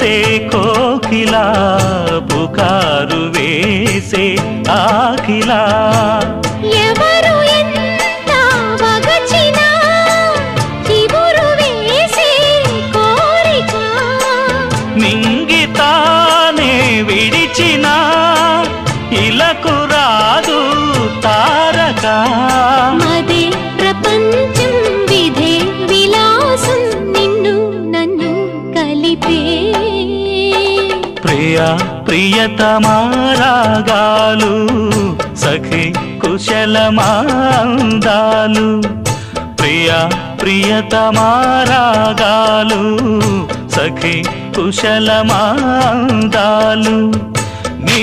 చేసే కోకిలా పుకారు వేసే ఆకిలా ఎవరు ఎంత వగచినా చివురు వేసే కోరిక నింగితానే విడిచిన ఇలకు రాదు తారక మదే ప్రపంచం విధే విలాసం నిన్ను నన్ను కలిపే ప్రియా ప్రియతమారాగాలు సఖి కుశలమాందాలు ప్రియా ప్రియతమారాగాలు సఖి కుశలమాందాలు నీ